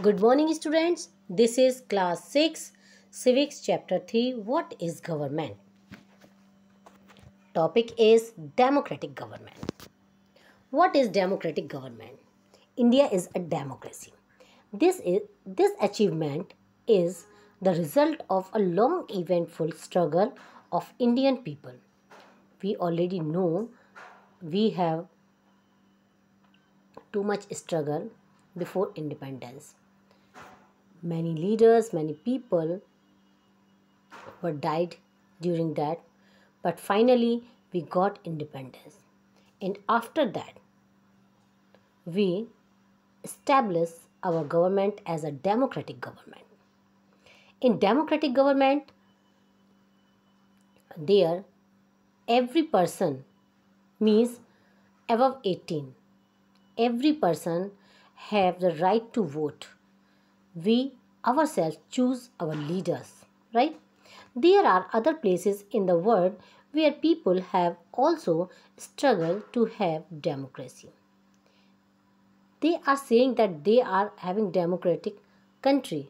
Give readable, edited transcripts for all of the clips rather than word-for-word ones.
Good morning, students. This is class 6, Civics chapter 3. What is government? Topic is democratic government. What is democratic government? India is a democracy. This achievement is the result of a long eventful struggle of Indian people. We already know we have too much struggle before independence. Many leaders, many people were died during that, but finally we got independence, and after that we established our government as a democratic government. In democratic government, there every person means above 18, every person have the right to vote. We ourselves choose our leaders, right? There are other places in the world where people have also struggled to have democracy. They are saying that they are having democratic country.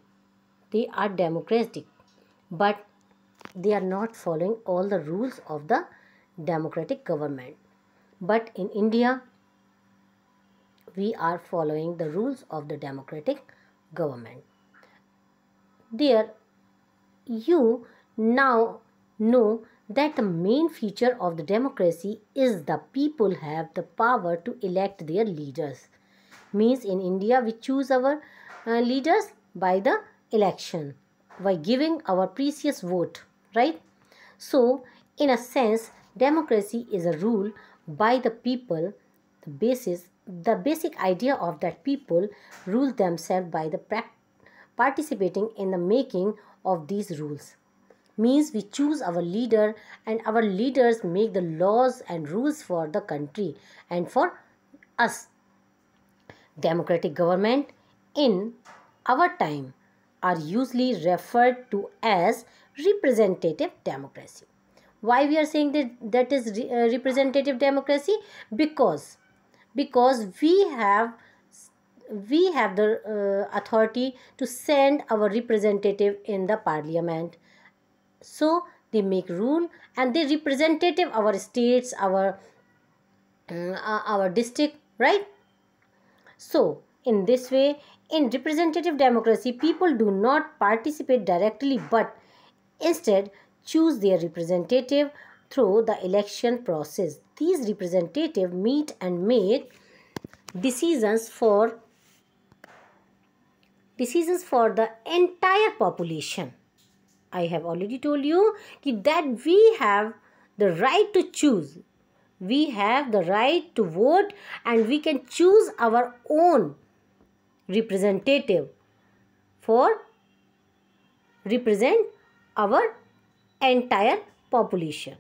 They are democratic, but they are not following all the rules of the democratic government. But in India, we are following the rules of the democratic government. There you now know that the main feature of the democracy is the people have the power to elect their leaders. Means in India we choose our leaders by the election, by giving our precious vote, right? So in a sense, democracy is a rule by the people. The basic idea of that people rule themselves by the participating in the making of these rules. Means we choose our leader, and our leaders make the laws and rules for the country and for us. Democratic government in our time are usually referred to as representative democracy. Why we are saying that is representative democracy? Because we have the authority to send our representative in the parliament. So they make rule and they representative our states, our district, right? So in this way, in representative democracy, people do not participate directly but instead choose their representative through the election process. These representatives meet and make decisions for the entire population. I have already told you that we have the right to choose. We have the right to vote and we can choose our own representative for represent our entire population.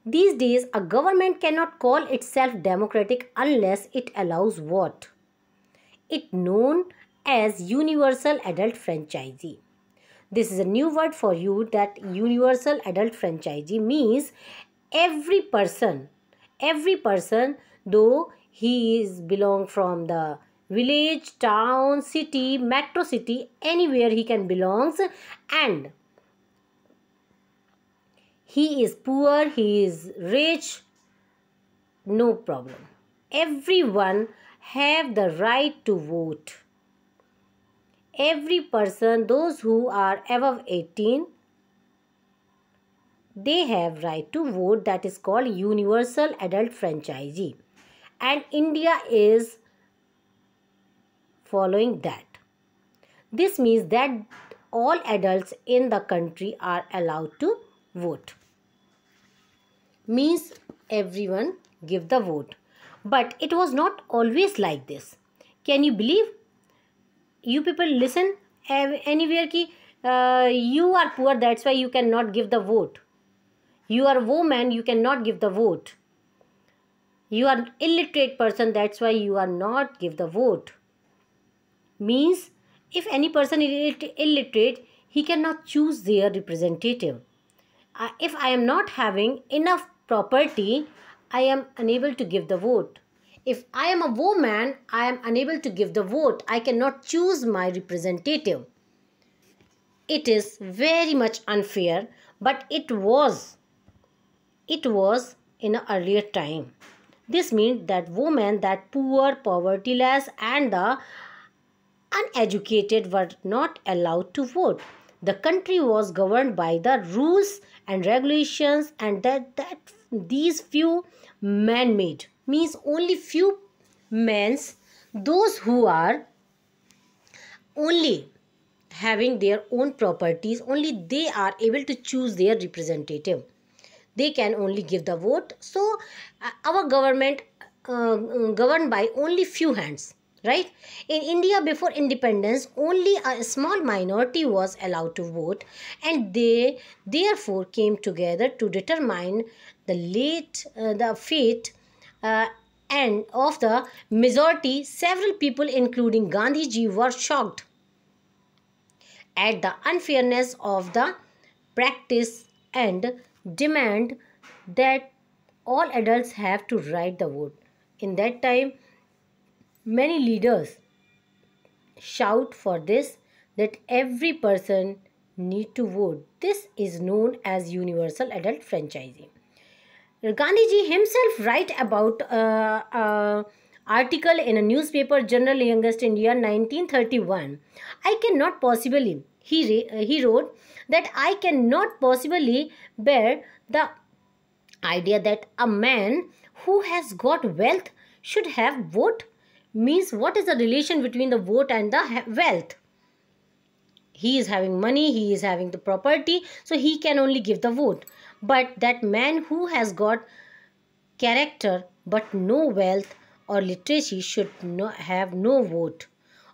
These days, a government cannot call itself democratic unless it allows what? It known as universal adult franchisee. This is a new word for you, that universal adult franchisee means every person, though he is belong from the village, town, city, metro city, anywhere he can belongs, and he is poor, he is rich, no problem. Everyone have the right to vote. Every person, those who are above 18, they have right to vote. That is called universal adult franchisee, and India is following that. This means that all adults in the country are allowed to vote. Means everyone give the vote, but it was not always like this. Can you believe? You people listen anywhere ki you are poor, that's why you cannot give the vote. You are a woman, you cannot give the vote. You are illiterate person, that's why you are not give the vote. Means if any person is illiterate, he cannot choose their representative. If I am not having enough property, I am unable to give the vote. If I am a woman, I am unable to give the vote. I cannot choose my representative. It is very much unfair, but it was in an earlier time. This means that women, that poor, povertyless, and the uneducated were not allowed to vote. The country was governed by the rules and regulations, and that these few man-made, means only few men's, those who are only having their own properties, only they are able to choose their representative. They can only give the vote. So our government governed by only few hands, right? In India before independence, only a small minority was allowed to vote, and they therefore came together to determine the fate uh, and of the majority. Several people, including Gandhiji, were shocked at the unfairness of the practice and demand that all adults have to write the vote. In that time, many leaders shout for this, that every person need to vote. This is known as universal adult franchising. Gandhiji himself write about article in a newspaper, General Youngest India, 1931. I cannot possibly, he wrote that I cannot possibly bear the idea that a man who has got wealth should have vote. Means what is the relation between the vote and the wealth? He is having money, he is having the property, so he can only give the vote. But that man who has got character but no wealth or literacy should have no vote.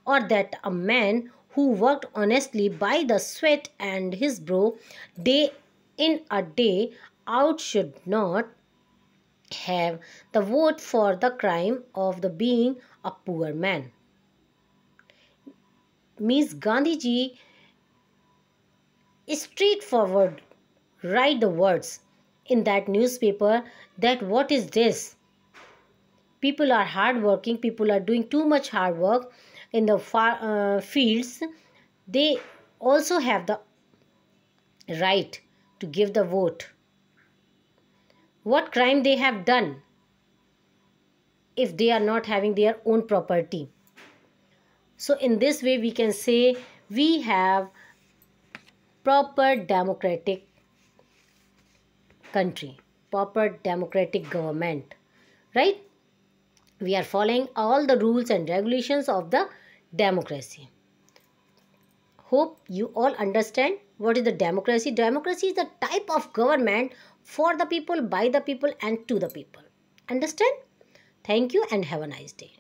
Or that a man who worked honestly by the sweat and his brow day in a day out should not have the vote for the crime of the being a poor man. Means Gandhiji straightforward write the words in that newspaper, that what is this? People are hard working, people are doing too much hard work in the fields. They also have the right to give the vote. What crime they have done if they are not having their own property? So in this way we can say we have proper democratic country, proper democratic government, right? We are following all the rules and regulations of the democracy. Hope you all understand what is the democracy. Democracy is the type of government for the people, by the people, and to the people. Understand? Thank you and have a nice day.